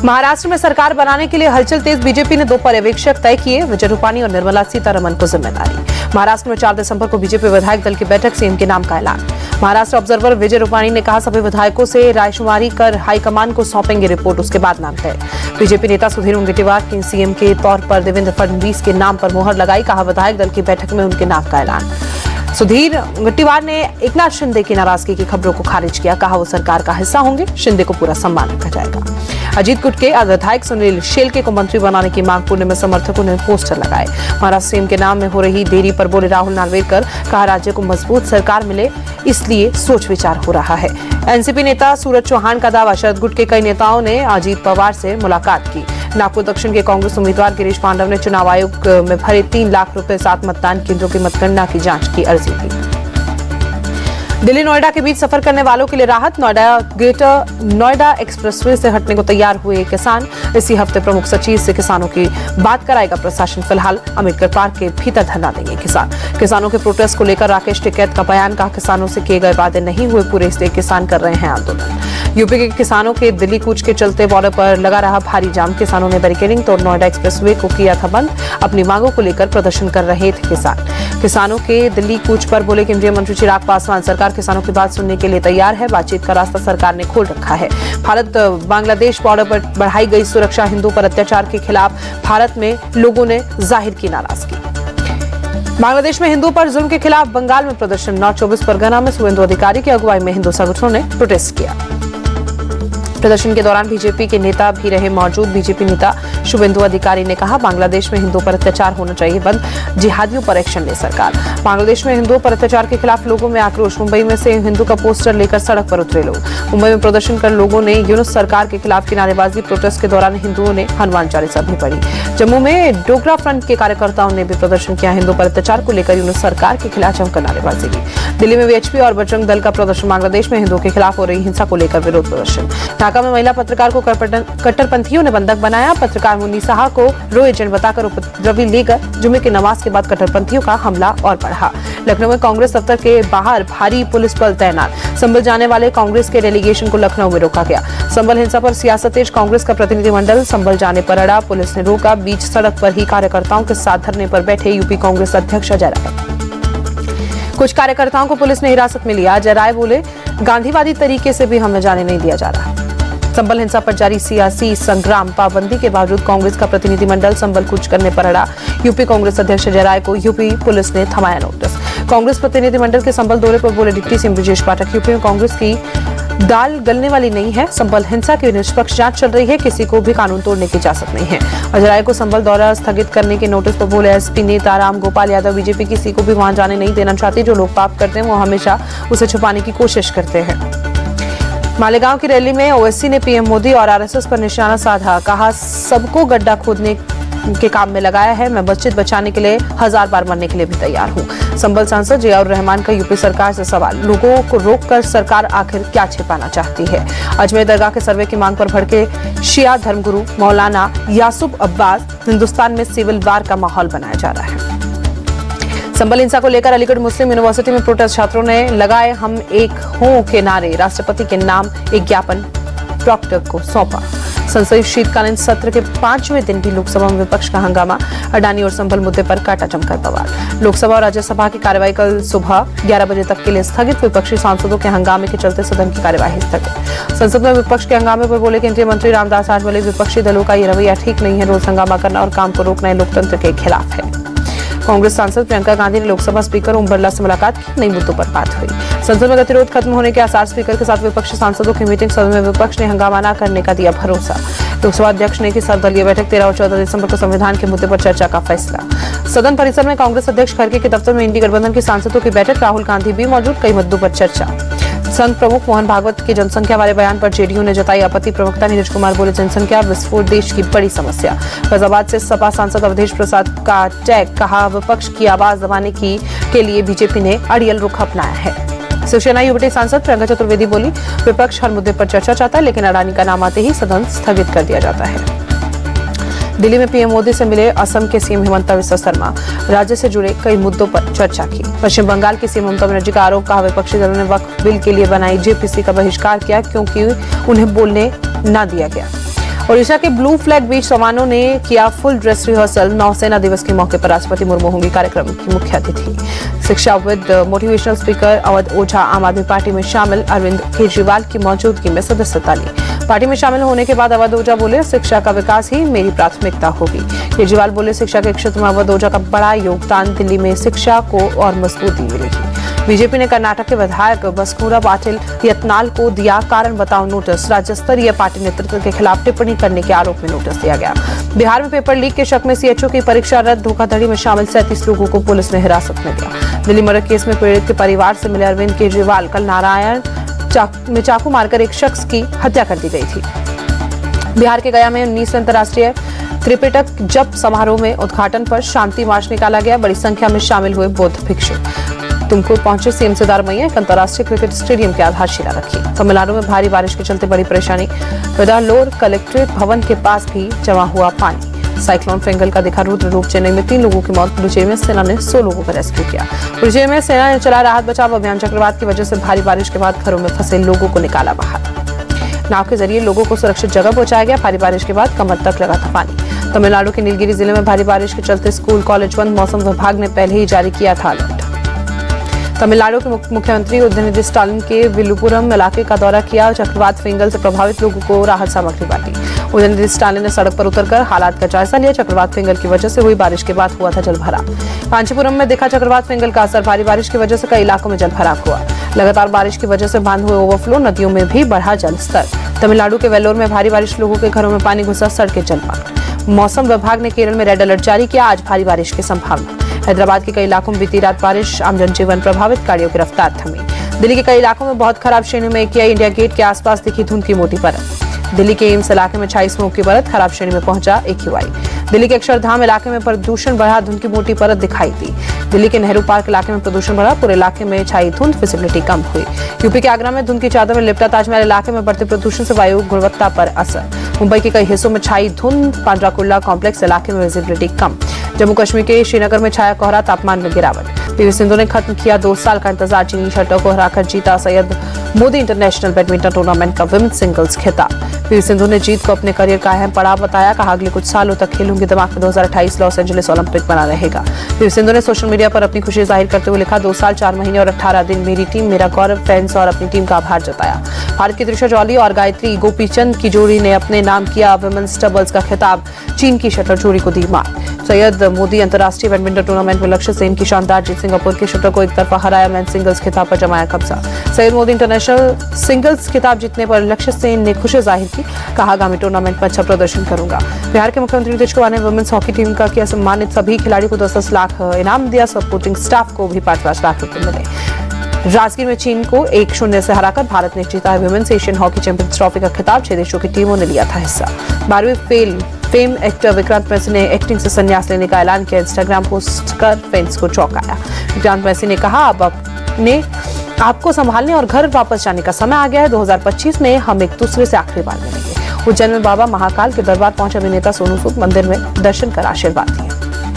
महाराष्ट्र में सरकार बनाने के लिए हलचल तेज। बीजेपी ने 2 पर्यवेक्षक तय किए, विजय रूपानी और निर्मला सीतारमण को जिम्मेदारी। महाराष्ट्र में 4 दिसंबर को बीजेपी विधायक दल की बैठक, सीएम के नाम का ऐलान। महाराष्ट्र ऑब्जर्वर विजय रूपानी ने कहा, सभी विधायकों से रायशुमारी कर हाईकमान को सौंपेंगे रिपोर्ट, उसके बाद नाम तय। बीजेपी नेता सुधीर मुनगंटीवार की सीएम के तौर पर देवेंद्र फडणवीस के नाम पर मुहर लगाई, कहा विधायक दल की बैठक में उनके नाम का ऐलान। सुधीर मुनगंटीवार ने एकनाथ शिंदे की नाराजगी की खबरों को खारिज किया, कहा वो सरकार का हिस्सा होंगे, शिंदे को पूरा सम्मान रखा जाएगा। अजीत गुट के विधायक सुनील शेलके को मंत्री बनाने की मांग, पुणे में समर्थकों ने पोस्टर लगाए। महाराष्ट्र सीएम के नाम में हो रही देरी पर बोले राहुल नार्वेकर, कहा राज्य को मजबूत सरकार मिले इसलिए सोच विचार हो रहा है। एनसीपी नेता सूरज चौहान का दावा, शरद गुट के कई नेताओं ने अजीत पवार से मुलाकात की। नागपुर दक्षिण के कांग्रेस उम्मीदवार गिरीश पांडव ने चुनाव आयोग में भरे 3 लाख रुपए 7 मतदान केंद्रों की मतगणना की जांच की अर्जी दी। दिल्ली नोएडा के बीच सफर करने वालों के लिए राहत, नोएडा ग्रेटर नोएडा एक्सप्रेसवे से हटने को तैयार हुए किसान। इसी हफ्ते प्रमुख सचिव से किसानों की बात कराएगा प्रशासन। फिलहाल अम्बेडकर पार्क के भीतर धरना देंगे किसान। किसानों के प्रोटेस्ट को लेकर राकेश टिकैत का बयान, कहा किसानों से किए गए वादे नहीं हुए पूरे, इसलिए किसान कर रहे हैं आंदोलन। यूपी के किसानों के दिल्ली कूच के चलते बॉर्डर पर लगा रहा भारी जाम, किसानों ने बैरिकेडिंग तोड़ नोएडा एक्सप्रेसवे को किया था बंद। अपनी मांगों को लेकर प्रदर्शन कर रहे थे किसान। किसानों के दिल्ली कूच पर बोले केंद्रीय मंत्री चिराग पासवान, सरकार किसानों की बात सुनने के लिए तैयार है, बातचीत का रास्ता सरकार ने खोल रखा है। भारत बांग्लादेश बॉर्डर पर बढ़ाई गई सुरक्षा, हिंदुओं पर अत्याचार के खिलाफ भारत में लोगों ने जाहिर की नाराजगी। बांग्लादेश में हिंदुओं पर जुल्म के खिलाफ बंगाल में प्रदर्शन, नॉर्थ 24 परगना में शुभेंदु अधिकारी की अगुवाई में हिंदू संगठनों ने प्रोटेस्ट किया। प्रदर्शन के दौरान बीजेपी के नेता भी रहे मौजूद। बीजेपी नेता शुभेंदु अधिकारी ने कहा, बांग्लादेश में हिंदुओं पर अत्याचार होना चाहिए बंद, जिहादियों पर एक्शन ले सरकार। बांग्लादेश में हिंदुओं पर अत्याचार के खिलाफ लोगों में आक्रोश, मुंबई में से हिंदू का पोस्टर लेकर सड़क पर उतरे लोग। मुंबई में प्रदर्शन कर लोगों ने यूनुस सरकार के खिलाफ की नारेबाजी। प्रोटेस्ट के दौरान हिंदुओं ने हनुमान चालीसा भी पढ़ी। जम्मू में डोगरा फ्रंट के कार्यकर्ताओं ने भी प्रदर्शन किया, हिंदुओं पर अत्याचार को लेकर यूनुस सरकार के खिलाफ जमकर नारेबाजी की। दिल्ली में वीएचपी और बजरंग दल का प्रदर्शन, बांग्लादेश में हिंदुओं के खिलाफ हो रही हिंसा को लेकर विरोध प्रदर्शन। ढाका में महिला पत्रकार को कट्टरपंथियों ने बंधक बनाया, पत्रकार मुन्नी साहा को रो एजेंट बताकर उपद्रवी ले गए। जुमे की नमाज के बाद कट्टरपंथियों का हमला और बढ़ा। लखनऊ में कांग्रेस दफ्तर के बाहर भारी पुलिस बल तैनात, संभल जाने वाले कांग्रेस के डेलीगेशन को लखनऊ में रोका गया। संभल हिंसा पर सियासत तेज, कांग्रेस का प्रतिनिधिमंडल संभल जाने पर अड़ा, पुलिस ने रोका। बीच सड़क पर ही कार्यकर्ताओं के साथ धरने पर बैठे यूपी कांग्रेस अध्यक्ष अजय राय। कुछ कार्यकर्ताओं को पुलिस ने हिरासत में लिया। अजय राय बोले, गांधीवादी तरीके से भी हमें जाने नहीं दिया जा रहा। संभल हिंसा पर जारी सियासी संग्राम, पाबंदी के बावजूद कांग्रेस का प्रतिनिधिमंडल संभल कूच करने पर अड़ा। यूपी कांग्रेस अध्यक्ष अजय राय को यूपी पुलिस ने थमाया नोटिस। कांग्रेस प्रतिनिधिमंडल के संभल दौरे पर बोले deputy CM Brajesh Pathak, UP में कांग्रेस की दाल गलने वाली नहीं है। संभल हिंसा की निष्पक्ष जांच चल रही है, किसी को भी कानून तोड़ने की इजाजत नहीं है। अजय राय को संभल दौरा स्थगित करने के नोटिस पर बोले एसपी नेता राम गोपाल यादव, बीजेपी किसी को भी वहां जाने नहीं देना चाहती। जो लोग पाप करते हैं वो हमेशा उसे छुपाने की कोशिश करते हैं। मालेगांव की रैली में ओवैसी ने पीएम मोदी और आरएसएस पर निशाना साधा, कहा सबको गड्ढा खोदने के काम में लगाया है, मैं मस्जिद बचाने के लिए 1000 बार मरने के लिए भी तैयार हूं। संभल सांसद जियाउर रहमान का यूपी सरकार से सवाल, लोगों को रोककर सरकार आखिर क्या छिपाना चाहती है। अजमेर दरगाह के सर्वे की मांग पर भड़के शिया धर्मगुरु मौलाना यासूब अब्बास, हिंदुस्तान में सिविल वार का माहौल बनाया जा रहा है। संभल हिंसा को लेकर अलीगढ़ मुस्लिम यूनिवर्सिटी में प्रोटेस्ट, छात्रों ने लगाए हम एक हों के नारे, राष्ट्रपति के नाम एक ज्ञापन प्रॉक्टर को सौंपा। संसद शीतकालीन सत्र के 5वें दिन भी लोकसभा में विपक्ष का हंगामा, अडानी और संभल मुद्दे पर काटा जमकर बवाल। लोकसभा और राज्यसभा की कार्यवाही कल सुबह 11 बजे तक के लिए स्थगित, विपक्षी सांसदों के हंगामे के चलते सदन की कार्यवाही स्थगित। संसद में विपक्ष के हंगामे पर बोले केंद्रीय मंत्री रामदास आठवले, विपक्षी दलों का ये रवैया ठीक नहीं है, रोज हंगामा करना और काम को रोकना लोकतंत्र के खिलाफ है। कांग्रेस सांसद प्रियंका गांधी ने लोकसभा स्पीकर ओम बिरला से मुलाकात की, नई मुद्दों पर बात हुई। संसद में गतिरोध खत्म होने के आसार, स्पीकर के साथ विपक्षी सांसदों की मीटिंग, सदन में विपक्ष ने हंगामा न करने का दिया भरोसा। लोकसभा अध्यक्ष ने की सर्वदलीय बैठक, 13 और 14 दिसंबर को संविधान के मुद्दे पर चर्चा का फैसला। सदन परिसर में कांग्रेस अध्यक्ष खड़गे के दफ्तर में इंडी गठबंधन की सांसदों की बैठक, राहुल गांधी भी मौजूद, कई मुद्दों पर चर्चा। संघ प्रमुख मोहन भागवत के जनसंख्या वाले बयान पर जेडीयू ने जताई आपत्ति, प्रवक्ता नीरज कुमार बोले जनसंख्या विस्फोट देश की बड़ी समस्या। फैजाबाद से सपा सांसद अवधेश प्रसाद का टैग, कहा विपक्ष की आवाज दबाने के लिए बीजेपी ने अड़ियल रुख अपनाया है। शिवसेना युवती सांसद प्रियंका चतुर्वेदी बोली, विपक्ष हर मुद्दे पर चर्चा चाहता है, लेकिन अडानी का नाम आते ही सदन स्थगित कर दिया जाता है। दिल्ली में पीएम मोदी से मिले असम के सीएम हिमंता बिस्वा शर्मा, राज्य से जुड़े कई मुद्दों पर चर्चा की। पश्चिम बंगाल की सीएम ममता बनर्जी का आरोप, कहा विपक्षी दलों ने वक्फ बिल के लिए बनाई जेपीसी का बहिष्कार किया क्योंकि उन्हें बोलने न दिया गया। ओडिशा के ब्लू फ्लैग बीच जवानों ने किया फुल ड्रेस रिहर्सल। नौसेना दिवस के मौके पर राष्ट्रपति मुर्मू होंगी कार्यक्रम की मुख्य अतिथि। शिक्षाविद मोटिवेशनल स्पीकर अवध ओझा आम आदमी पार्टी में शामिल। अरविंद केजरीवाल की मौजूदगी में सदस्यता ली। पार्टी में शामिल होने के बाद अवध ओझा बोले, शिक्षा का विकास ही मेरी प्राथमिकता होगी। केजरीवाल बोले, शिक्षा के क्षेत्र में अवध ओझा का बड़ा योगदान, दिल्ली में शिक्षा को और मजबूती मिलेगी। बीजेपी ने कर्नाटक के विधायक बसकुरा पाटिल यत्नाल को दिया कारण बताओ नोटिस। राज्य स्तरीय पार्टी नेतृत्व के खिलाफ टिप्पणी करने के आरोप में नोटिस दिया गया। बिहार में पेपर लीक के शक में सीएचओ की परीक्षा रद्द। धोखाधड़ी में शामिल 37 लोगों को पुलिस ने हिरासत में लिया। दिल्ली मर्डर केस में पीड़ित के परिवार से मिले अरविंद केजरीवाल। कल नारायण में चाकू मारकर एक शख्स की हत्या कर दी गई थी। बिहार के गया में 19वें अंतर्राष्ट्रीय त्रिपिटक जप समारोह में उद्घाटन पर शांति मार्च निकाला गया। बड़ी संख्या में शामिल हुए बौद्ध भिक्षु। तुमकुर पहुंचे सीएम सिद्धारमैया, एक अंतर्राष्ट्रीय क्रिकेट स्टेडियम की आधारशिला रखी। तमिलनाडु में भारी बारिश के चलते बड़ी परेशानी। वेदालोर कलेक्ट्रेट भवन के पास भी जमा हुआ पानी। साइक्लोन फेंगल का दिखा रुद्र रूप। चेन्नई में 3 लोगों की मौत। पुडुचेरी में सेना ने 100 लोगों को रेस्क्यू किया। पुडुचेरी में सेना ने चलाया राहत बचाव अभियान। चक्रवात की वजह से भारी बारिश के बाद घरों में फंसे लोगों को निकाला बाहर। नाव के जरिए लोगों को सुरक्षित जगह पहुंचाया गया। भारी बारिश के बाद कमर तक लगा था पानी। तमिलनाडु के नीलगिरी जिले में भारी बारिश के चलते स्कूल कॉलेज बंद। मौसम विभाग ने पहले ही जारी किया था अलर्ट। तमिलनाडु के मुख्यमंत्री उदयनिधि स्टालिन के विलुपुरम इलाके का दौरा किया। चक्रवात फेंगल से प्रभावित लोगों को राहत सामग्री बांटी। उदयनिधि स्टालिन ने सड़क पर उतरकर हालात का जायजा लिया। चक्रवात फेंगल की वजह से हुई बारिश के बाद हुआ था जलभराव। कांचीपुरम में दिखा चक्रवात फेंगल का असर। भारी बारिश की वजह से कई इलाकों में जलभराव हुआ। लगातार बारिश की वजह से बांध हुए ओवरफ्लो। नदियों में भी बढ़ा जल स्तर। तमिलनाडु के वेल्लोर में भारी बारिश, लोगों के घरों में पानी घुसा, सड़कें जलमग्न। मौसम विभाग ने केरल में रेड अलर्ट जारी किया। आज भारी बारिश की संभावना। हैदराबाद के कई इलाकों में बीती रात बारिश, आम जनजीवन प्रभावित, गाड़ियों की रफ्तार थमी। दिल्ली के कई इलाकों में बहुत खराब श्रेणी में किया। इंडिया गेट के आसपास दिखी धुंध की मोटी परत। दिल्ली के एम्स इलाके में छाई स्मोक की परत। खराब श्रेणी में पहुंचा AQI। दिल्ली के अक्षरधाम इलाके में प्रदूषण बढ़ा, धुंध की मोटी परत दिखाई दी। दिल्ली के नेहरू पार्क इलाके में प्रदूषण बढ़ा, पूरे इलाके में छाई धुंध, विजिबिलिटी कम हुई। यूपी के आगरा में धुंध की चादर में लिपटा ताजमहल इलाके में बढ़ते प्रदूषण से वायु गुणवत्ता पर असर। मुंबई के कई हिस्सों में छाई धुंध, पांड्राकुल्ला कॉम्प्लेक्स इलाके में विजिबिलिटी कम। जम्मू कश्मीर के श्रीनगर में छाया कोहरा, तापमान में गिरावट। पीवी सिंधु ने खत्म किया 2 साल का इंतजार। चीनी शर्तों को हराकर जीता Syed Modi international badminton tournament का विमेंस सिंगल्स खिताब। पीवी सिंधु ने जीत को अपने करियर का अहम पड़ाव बताया। कहा, अगले कुछ सालों तक खेलूंगी, दिमाग में 2028 लॉस एंजलिस ओलंपिक बना रहेगा। पीवी सिंधु ने सोशल मीडिया पर अपनी खुशी जाहिर करते हुए लिखा, 2 साल 4 महीने और 18 दिन मेरी टीम, मेरा गौरव, फैंस और अपनी टीम का आभार जताया। भारत की त्रिशा जौली और गायत्री गोपीचंद की जोड़ी ने अपने नाम किया विमेंस डबल्स का खिताब। चीन की शटलर जोड़ी को दी मात। सैयद मोदी अंतर्राष्ट्रीय बैडमिंटन टूर्नामेंट में लक्ष्य सेन की शानदार जीत। सिंगापुर के शटलर को एक तरफा हराया, मेन सिंगल्स खिताब पर जमाया कब्जा। सैयद मोदी इंटरनेशनल सिंगल्स खिताब जीतने पर लक्ष्य सेन ने खुशी जाहिर की। कहा, आगामी टूर्नामेंट में अच्छा प्रदर्शन करूंगा। बिहार के मुख्यमंत्री नीतीश कुमार ने वुमेन्स हॉकी टीम का किया सम्मानित। सभी खिलाड़ियों को 10-10 लाख इनाम दिया। सपोर्टिंग स्टाफ को भी 5-5 लाख रुपए मिले। राजगीर में चीन को 1-0 से हराकर भारत ने जीता है women's Asian hockey champions trophy का खिताब। 6 देशों की टीमों ने लिया था हिस्सा। 12वीं फेम एक्टर विक्रांत मैसी ने एक्टिंग से संन्यास लेने का ऐलान किया। इंस्टाग्राम पोस्ट कर फैंस को चौंकाया। विक्रांत मैसी ने कहा, अब अपने आपको संभालने और घर वापस जाने का समय आ गया है। 2025 में हम एक दूसरे से आखिरी बार मिलेंगे। उज्जैन में बाबा महाकाल के दरबार पहुंचे अभिनेता सोनू सूद। मंदिर में दर्शन कर आशीर्वाद दिए।